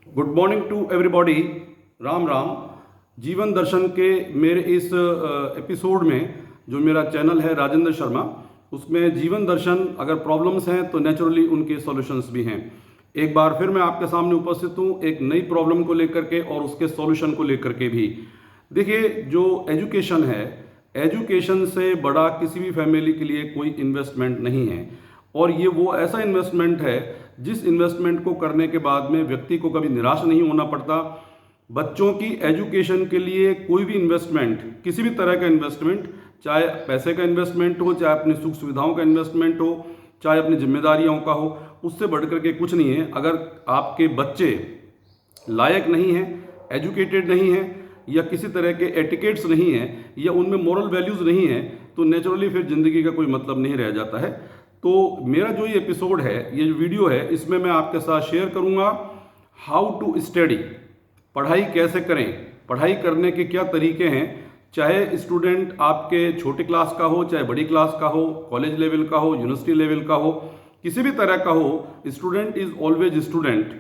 Good morning to everybody. Ram Ram. जीवन दर्शन के मेरे इस एपिसोड में जो मेरा चैनल है राजेंद्र शर्मा, उसमें जीवन दर्शन अगर प्रॉब्लम्स हैं तो नेचुरली उनके सॉल्यूशंस भी हैं। एक बार फिर मैं आपके सामने उपस्थित हूँ एक नई प्रॉब्लम को लेकर के और उसके सॉल्यूशन को लेकर के भी। देखिए, जो एजुकेशन है, एजुकेशन से बड़ा किसी भी फैमिली के लिए कोई इन्वेस्टमेंट नहीं है। और ये वो ऐसा इन्वेस्टमेंट है जिस इन्वेस्टमेंट को करने के बाद में व्यक्ति को कभी निराश नहीं होना पड़ता। बच्चों की एजुकेशन के लिए कोई भी इन्वेस्टमेंट, किसी भी तरह का इन्वेस्टमेंट, चाहे पैसे का इन्वेस्टमेंट हो, चाहे अपनी सुख सुविधाओं का इन्वेस्टमेंट हो, चाहे अपनी जिम्मेदारियों का हो, उससे बढ़कर के कुछ नहीं है। अगर आपके बच्चे लायक नहीं हैं, एजुकेटेड नहीं हैं, या किसी तरह के एटिकेट्स नहीं हैं, या उनमें मॉरल वैल्यूज़ नहीं हैं, तो नेचुरली फिर ज़िंदगी का कोई मतलब नहीं रह जाता है। तो मेरा जो ये एपिसोड है, ये जो वीडियो है, इसमें मैं आपके साथ शेयर करूंगा हाउ टू स्टडी, पढ़ाई कैसे करें, पढ़ाई करने के क्या तरीके हैं। चाहे स्टूडेंट आपके छोटे क्लास का हो, चाहे बड़ी क्लास का हो, कॉलेज लेवल का हो, यूनिवर्सिटी लेवल का हो, किसी भी तरह का हो, स्टूडेंट इज ऑलवेज स्टूडेंट।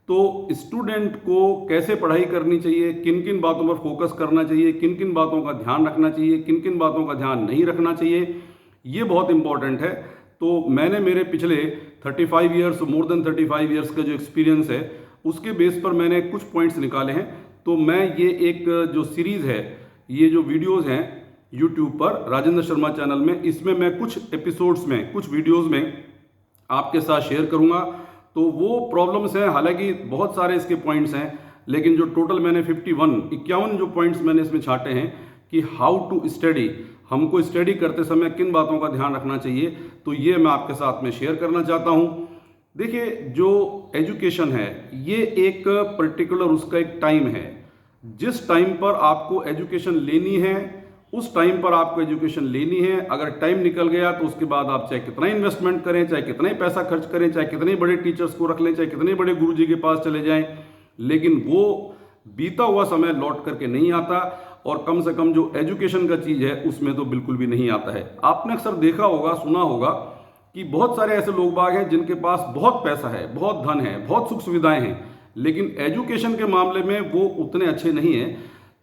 तो स्टूडेंट को कैसे पढ़ाई करनी चाहिए, किन किन बातों पर फोकस करना चाहिए, किन किन बातों का ध्यान रखना चाहिए, किन किन बातों का ध्यान नहीं रखना चाहिए, ये बहुत इंपॉर्टेंट है। तो मैंने मेरे पिछले 35 ईयर्स, मोर देन 35 ईयर्स का जो एक्सपीरियंस है, उसके बेस पर मैंने कुछ पॉइंट्स निकाले हैं। तो मैं ये एक जो सीरीज़ है, ये जो वीडियोस हैं यूट्यूब पर राजेंद्र शर्मा चैनल में, इसमें मैं कुछ एपिसोड्स में, कुछ वीडियोस में आपके साथ शेयर करूंगा। तो वो प्रॉब्लम्स हैं, हालांकि बहुत सारे इसके पॉइंट्स हैं, लेकिन जो टोटल मैंने 51 जो पॉइंट्स मैंने इसमें छाटे हैं कि हाउ टू स्टडी, हमको स्टडी करते समय किन बातों का ध्यान रखना चाहिए, तो ये मैं आपके साथ में शेयर करना चाहता हूँ। देखिए, जो एजुकेशन है, ये एक पर्टिकुलर उसका एक टाइम है। जिस टाइम पर आपको एजुकेशन लेनी है, उस टाइम पर आपको एजुकेशन लेनी है। अगर टाइम निकल गया तो उसके बाद आप चाहे कितना इन्वेस्टमेंट करें, चाहे कितना ही पैसा खर्च करें, चाहे कितने बड़े टीचर्स को रख लें, चाहे कितने बड़े गुरुजी के पास चले जाएं, लेकिन वो बीता हुआ समय लौट करके नहीं आता। और कम से कम जो एजुकेशन का चीज़ है उसमें तो बिल्कुल भी नहीं आता है। आपने अक्सर देखा होगा, सुना होगा कि बहुत सारे ऐसे लोग बाग हैं जिनके पास बहुत पैसा है, बहुत धन है, बहुत सुख सुविधाएं हैं, लेकिन एजुकेशन के मामले में वो उतने अच्छे नहीं हैं।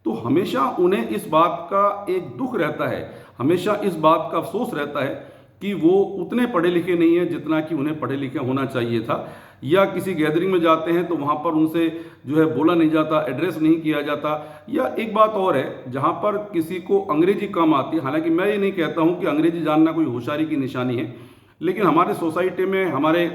तो हमेशा उन्हें इस बात का एक दुख रहता है, हमेशा इस बात का अफसोस रहता है कि वो उतने पढ़े लिखे नहीं है जितना कि उन्हें पढ़े लिखे होना चाहिए था। या किसी गैदरिंग में जाते हैं तो वहाँ पर उनसे जो है बोला नहीं जाता, एड्रेस नहीं किया जाता। या एक बात और है, जहाँ पर किसी को अंग्रेजी कम आती है, हालांकि मैं ये नहीं कहता हूँ कि अंग्रेजी जानना कोई होशियारी की निशानी है, लेकिन हमारे सोसाइटी में, हमारे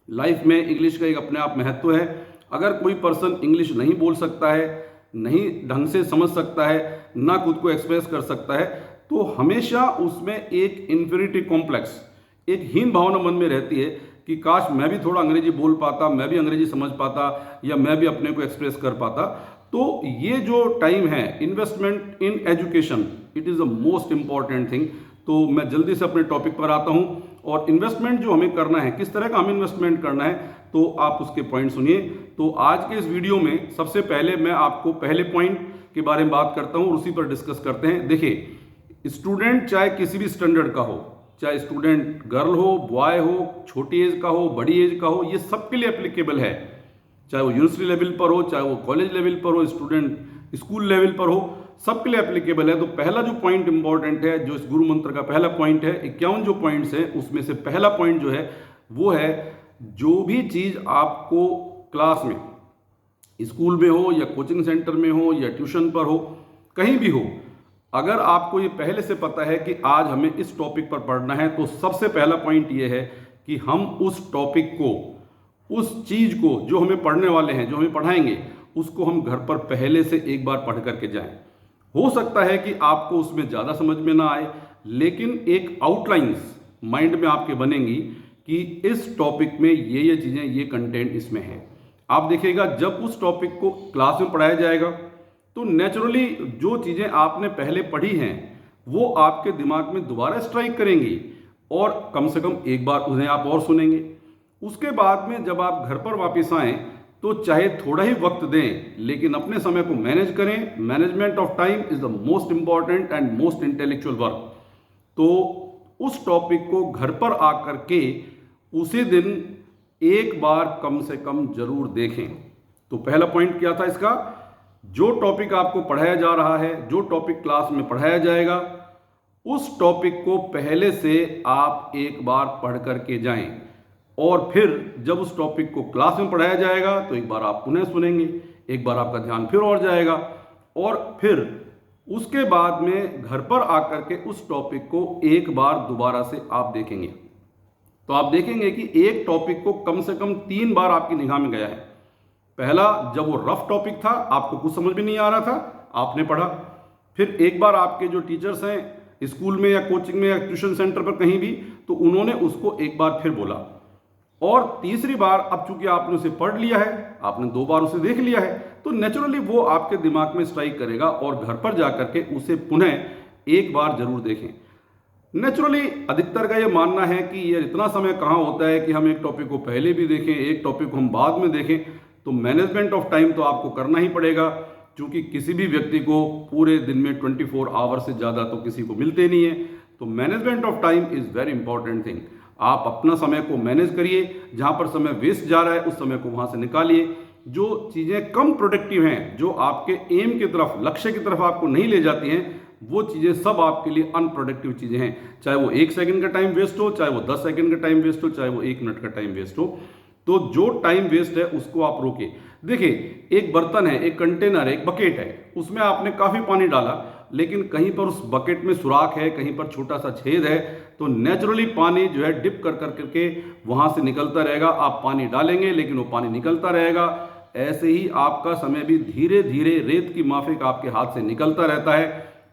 लाइफ में इंग्लिश का एक अपने आप महत्व है। अगर कोई पर्सन इंग्लिश नहीं बोल सकता है, नहीं ढंग से समझ सकता है, ना खुद को एक्सप्रेस कर सकता है, तो हमेशा उसमें एक इन्फीरियरिटी कॉम्प्लेक्स, एक हीन भावना मन में रहती है कि काश मैं भी थोड़ा अंग्रेजी बोल पाता, मैं भी अंग्रेजी समझ पाता, या मैं भी अपने को एक्सप्रेस कर पाता। तो ये जो टाइम है, investment in education, it is the most important thing. तो मैं जल्दी से अपने टॉपिक पर आता हूँ। और इन्वेस्टमेंट जो हमें करना है, किस तरह का हमें इन्वेस्टमेंट करना है, तो आप उसके पॉइंट सुनिए। तो आज के इस वीडियो में सबसे पहले मैं आपको पहले पॉइंट के बारे में बात करता हूँ और उसी पर डिस्कस करते हैं। देखिए, स्टूडेंट चाहे किसी भी स्टैंडर्ड का हो, चाहे स्टूडेंट गर्ल हो, बॉय हो, छोटी एज का हो, बड़ी एज का हो, ये सबके लिए एप्लीकेबल है। चाहे वो यूनिवर्सिटी लेवल पर हो, चाहे वो कॉलेज लेवल पर हो, स्टूडेंट स्कूल लेवल पर हो, सबके लिए एप्लीकेबल है। तो पहला जो पॉइंट इंपॉर्टेंट है, जो इस गुरु मंत्र का पहला पॉइंट है, 51 जो पॉइंट्स हैं उसमें से पहला पॉइंट जो है वो है, जो भी चीज़ आपको क्लास में, स्कूल में हो, या कोचिंग सेंटर में हो, या ट्यूशन पर हो, कहीं भी हो, अगर आपको ये पहले से पता है कि आज हमें इस टॉपिक पर पढ़ना है, तो सबसे पहला पॉइंट ये है कि हम उस टॉपिक को, उस चीज़ को जो हमें पढ़ने वाले हैं, जो हमें पढ़ाएंगे, उसको हम घर पर पहले से एक बार पढ़ करके जाएं। हो सकता है कि आपको उसमें ज़्यादा समझ में ना आए, लेकिन एक आउटलाइंस माइंड में आपके बनेंगी कि इस टॉपिक में ये चीज़ें, ये कंटेंट इसमें है। आप देखिएगा, जब उस टॉपिक को क्लास में पढ़ाया जाएगा तो नेचुरली जो चीज़ें आपने पहले पढ़ी हैं वो आपके दिमाग में दोबारा स्ट्राइक करेंगी, और कम से कम एक बार उन्हें आप और सुनेंगे। उसके बाद में जब आप घर पर वापस आएँ तो चाहे थोड़ा ही वक्त दें, लेकिन अपने समय को मैनेज करें। Management of time is the most important and most intellectual work. तो उस टॉपिक को घर पर आकर के उसी दिन एक बार कम से कम जरूर देखें। तो पहला पॉइंट क्या था इसका, जो टॉपिक आपको पढ़ाया जा रहा है, जो टॉपिक क्लास में पढ़ाया जाएगा, उस टॉपिक को पहले से आप एक बार पढ़ करके जाएं और फिर जब उस टॉपिक को क्लास में पढ़ाया जाएगा तो एक बार आप पुनः सुनेंगे, एक बार आपका ध्यान फिर और जाएगा और फिर उसके बाद में घर पर आकर के उस टॉपिक को एक बार दोबारा से आप देखेंगे। तो आप देखेंगे कि एक टॉपिक को कम से कम 3 बार आपकी निगाह में गया है। पहला, जब वो रफ टॉपिक था, आपको कुछ समझ में नहीं आ रहा था, आपने पढ़ा। फिर एक बार आपके जो टीचर्स हैं स्कूल में या कोचिंग में या ट्यूशन सेंटर पर कहीं भी, तो उन्होंने उसको एक बार फिर बोला। और तीसरी बार अब चूंकि आपने उसे पढ़ लिया है, आपने 2 बार उसे देख लिया है, तो नेचुरली वो आपके दिमाग में स्ट्राइक करेगा और घर पर जाकर के उसे पुनः एक बार जरूर देखें। नेचुरली अधिकतर का ये मानना है कि ये इतना समय कहाँ होता है कि हम एक टॉपिक को पहले भी देखें, एक टॉपिक को हम बाद में देखें। तो मैनेजमेंट ऑफ टाइम तो आपको करना ही पड़ेगा, क्योंकि किसी भी व्यक्ति को पूरे दिन में 24 आवर से ज़्यादा तो किसी को मिलते नहीं है। तो management of time is very important thing. आप अपना समय को मैनेज करिए, जहाँ पर समय वेस्ट जा रहा है उस समय को वहाँ से निकालिए। जो चीज़ें कम प्रोडक्टिव हैं, जो आपके एम की तरफ, लक्ष्य की तरफ आपको नहीं ले जाती हैं, वो चीज़ें सब आपके लिए अनप्रोडक्टिव चीज़ें हैं। चाहे वो 1 सेकंड का टाइम वेस्ट हो, चाहे वो 10 सेकंड का टाइम वेस्ट हो, चाहे वो 1 मिनट का टाइम वेस्ट हो। तो जो टाइम वेस्ट है उसको आप रोकिए। देखिए, एक बर्तन है, एक कंटेनर है, एक बकेट है, उसमें आपने काफ़ी पानी डाला, लेकिन कहीं पर उस बकेट में सुराख है, कहीं पर छोटा सा छेद है, तो नेचुरली पानी जो है डिप कर करके वहाँ से निकलता रहेगा। आप पानी डालेंगे लेकिन वो पानी निकलता रहेगा। ऐसे ही आपका समय भी धीरे धीरे रेत की माफिक आपके हाथ से निकलता रहता है।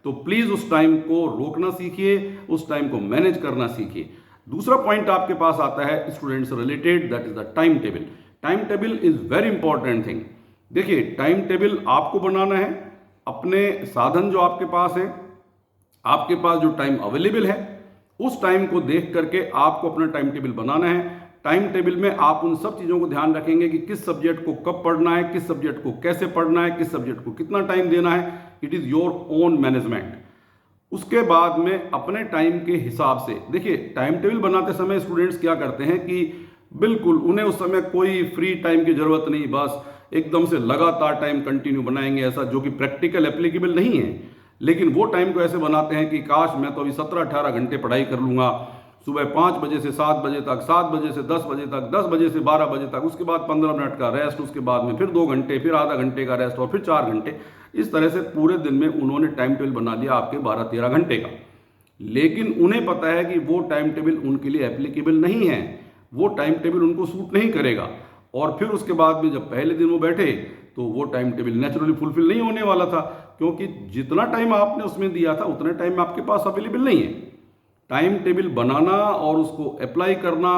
तो प्लीज़ उस टाइम को रोकना सीखिए, उस टाइम को मैनेज करना सीखिए। दूसरा पॉइंट आपके पास आता है स्टूडेंट से related, that is the time table. Time table is very important thing. देखिए, टाइम टेबल आपको बनाना है, अपने साधन जो आपके पास है, आपके पास जो टाइम अवेलेबल है, उस टाइम को देख करके आपको अपना टाइम टेबल बनाना है। टाइम टेबल में आप उन सब चीज़ों को ध्यान रखेंगे कि किस सब्जेक्ट को कब पढ़ना है, किस सब्जेक्ट को कैसे पढ़ना है, किस सब्जेक्ट को कितना टाइम देना है। It is your own management. उसके बाद में अपने टाइम के हिसाब से देखिए, टाइम टेबल बनाते समय स्टूडेंट्स क्या करते हैं कि बिल्कुल उन्हें उस समय कोई फ्री टाइम की जरूरत नहीं, बस एकदम से लगातार टाइम कंटिन्यू बनाएंगे, ऐसा जो कि प्रैक्टिकल एप्लीकेबल नहीं है। लेकिन वो टाइम को ऐसे बनाते हैं कि काश मैं तो अभी 17-18 घंटे पढ़ाई कर लूँगा, सुबह 5 बजे से 7 बजे तक, 7 बजे से 10 बजे तक, 10 बजे से 12 बजे तक, उसके बाद 15 मिनट का रेस्ट, उसके बाद में फिर 2 घंटे, फिर आधा घंटे का रेस्ट और फिर 4 घंटे। इस तरह से पूरे दिन में उन्होंने टाइम टेबल बना लिया आपके 12-13 घंटे का। लेकिन उन्हें पता है कि वो टाइम टेबल उनके लिए एप्लीकेबल नहीं है, वो टाइम टेबल उनको सूट नहीं करेगा। और फिर उसके बाद में जब पहले दिन वो बैठे तो वो टाइम टेबल नेचुरली फुलफिल नहीं होने वाला था, क्योंकि जितना टाइम आपने उसमें दिया था उतना टाइम आपके पास अवेलेबल नहीं है। टाइम टेबल बनाना और उसको अप्लाई करना,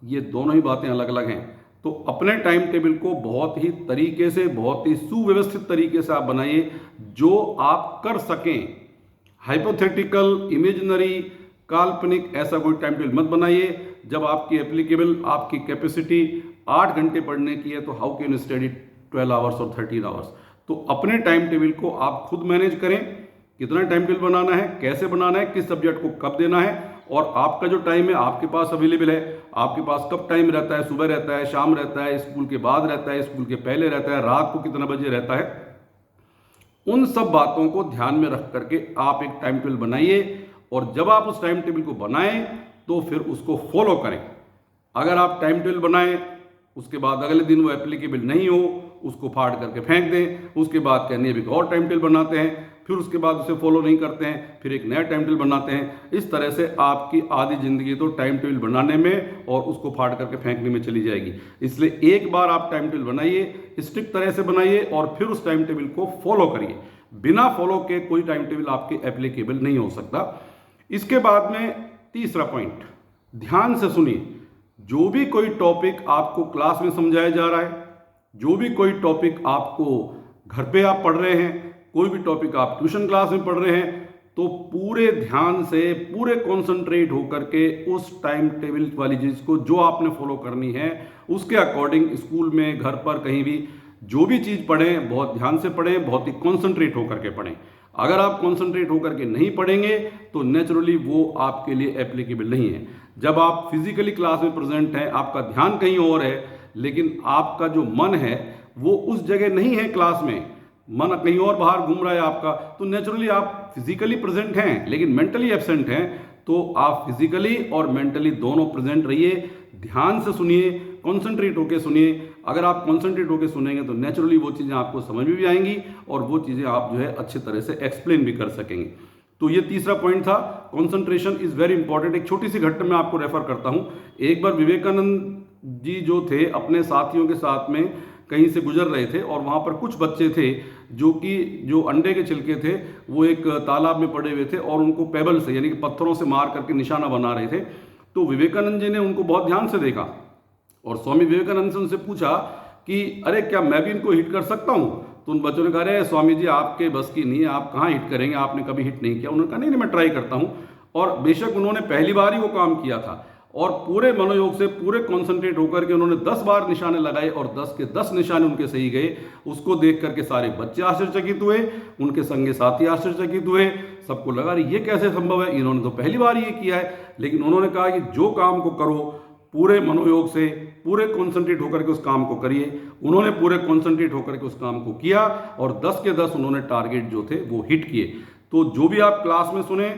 ये दोनों ही बातें अलग अलग हैं। तो अपने टाइम टेबल को बहुत ही तरीके से, बहुत ही सुव्यवस्थित तरीके से आप बनाइए जो आप कर सकें। हाइपोथेटिकल, इमेजिनरी, काल्पनिक ऐसा कोई टाइम टेबल मत बनाइए। जब आपकी एप्लीकेबल, आपकी कैपेसिटी 8 घंटे पढ़ने की है तो हाउ कैन स्टडी 12 आवर्स और 13 आवर्स। तो अपने टाइम टेबल को आप खुद मैनेज करें, कितना टाइम टेबल बनाना है, कैसे बनाना है, किस सब्जेक्ट को कब देना है, और आपका जो टाइम है आपके पास अवेलेबल है, आपके पास कब टाइम रहता है, सुबह रहता है, शाम रहता है, स्कूल के बाद रहता है, स्कूल के पहले रहता है, रात को कितना बजे रहता है। उन सब बातों को ध्यान में रख करके आप एक टाइम टेबल बनाइए, और जब आप उस टाइम टेबल को बनाएं तो फिर उसको फॉलो करें। अगर आप टाइम टेबल बनाएं, उसके बाद अगले दिन वो एप्लीकेबल नहीं हो, उसको फाड़ करके फेंक दें, उसके बाद कहने एक और टाइम टेबल बनाते हैं, फिर उसके बाद उसे फॉलो नहीं करते हैं, फिर एक नया टाइम टेबल बनाते हैं। इस तरह से आपकी आधी जिंदगी तो टाइम टेबल बनाने में और उसको फाड़ करके फेंकने में चली जाएगी। इसलिए एक बार आप टाइम टेबल बनाइए, स्ट्रिक्ट तरह से बनाइए, और फिर उस टाइम टेबल को फॉलो करिए। बिना फॉलो के कोई टाइम टेबल आपके एप्लीकेबल नहीं हो सकता। इसके बाद में तीसरा पॉइंट, ध्यान से सुनिए। जो भी कोई टॉपिक आपको क्लास में समझाया जा रहा है, जो भी कोई टॉपिक आपको घर पे आप पढ़ रहे हैं, कोई भी टॉपिक आप ट्यूशन क्लास में पढ़ रहे हैं, तो पूरे ध्यान से, पूरे कॉन्सेंट्रेट होकर के उस टाइम टेबल वाली चीज़ को जो आपने फॉलो करनी है उसके अकॉर्डिंग स्कूल में, घर पर, कहीं भी जो भी चीज़ पढ़ें बहुत ध्यान से पढ़ें, बहुत ही कॉन्सेंट्रेट होकर के पढ़ें। अगर आप कॉन्सेंट्रेट होकर के नहीं पढ़ेंगे तो नेचुरली वो आपके लिए एप्लीकेबल नहीं है। जब आप फिजिकली क्लास में प्रेजेंट हैं, आपका ध्यान कहीं और है, लेकिन आपका जो मन है वो उस जगह नहीं है क्लास में, मन कहीं और बाहर घूम रहा है आपका, तो नेचुरली आप फिजिकली प्रेजेंट हैं लेकिन मेंटली एब्सेंट हैं, तो आप फिजिकली और मेंटली दोनों प्रेजेंट रहिए, ध्यान से सुनिए, कॉन्सेंट्रेट होकर सुनिए। अगर आप कॉन्सेंट्रेट होकर सुनेंगे तो नेचुरली वो चीज़ें आपको समझ में भी आएंगी और वो चीज़ें आप जो है अच्छे तरह से एक्सप्लेन भी कर सकेंगे। तो ये तीसरा पॉइंट था, कॉन्सेंट्रेशन इज वेरी इंपॉर्टेंट। एक छोटी सी घटना मैं आपको रेफर करता हूँ। एक बार विवेकानंद जी जो थे अपने साथियों के साथ में कहीं से गुजर रहे थे और वहाँ पर कुछ बच्चे थे जो अंडे के छिलके थे वो एक तालाब में पड़े हुए थे और उनको पेबल से यानी कि पत्थरों से मार करके निशाना बना रहे थे। तो विवेकानंद जी ने उनको बहुत ध्यान से देखा और स्वामी विवेकानंद से उनसे पूछा कि अरे क्या मैं भी इनको हिट कर सकता हूँ? तो उन बच्चों ने कहा अरे स्वामी जी आपके बस की नहीं है, आप कहाँ हिट करेंगे, आपने कभी हिट नहीं किया। उन्होंने कहा नहीं मैं ट्राई करता हूँ। और बेशक उन्होंने पहली बार ही वो काम किया था और पूरे मनोयोग से पूरे कॉन्सेंट्रेट होकर के उन्होंने 10 बार निशाने लगाए और 10 के 10 निशाने उनके सही गए। उसको देख करके सारे बच्चे आश्चर्यचकित हुए, उनके संगे साथी आश्चर्यचकित हुए, सबको लगा ये कैसे संभव है, इन्होंने तो पहली बार ये किया है। लेकिन उन्होंने कहा कि जो काम को करो पूरे मनोयोग से, पूरे कॉन्सेंट्रेट होकर के उस काम को करिए। उन्होंने पूरे कॉन्सेंट्रेट होकर के उस काम को किया और 10 के 10 उन्होंने टारगेट जो थे वो हिट किए। तो जो भी आप क्लास में सुने,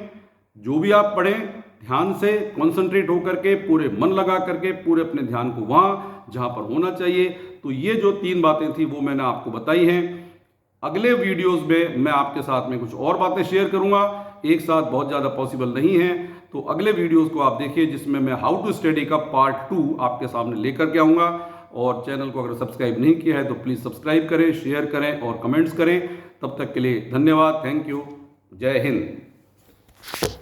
जो भी आप पढ़ें, ध्यान से कॉन्सेंट्रेट होकर के पूरे मन लगा करके पूरे अपने ध्यान को वहाँ जहाँ पर होना चाहिए। तो ये जो 3 बातें थी वो मैंने आपको बताई हैं। अगले वीडियोस में मैं आपके साथ में कुछ और बातें शेयर करूंगा, एक साथ बहुत ज़्यादा पॉसिबल नहीं है। तो अगले वीडियोस को आप देखिए जिसमें मैं हाउ टू स्टडी का पार्ट 2 आपके सामने लेकर के आऊँगा। और चैनल को अगर सब्सक्राइब नहीं किया है तो प्लीज़ सब्सक्राइब करें, शेयर करें और कमेंट्स करें। तब तक के लिए धन्यवाद, थैंक यू, जय हिंद।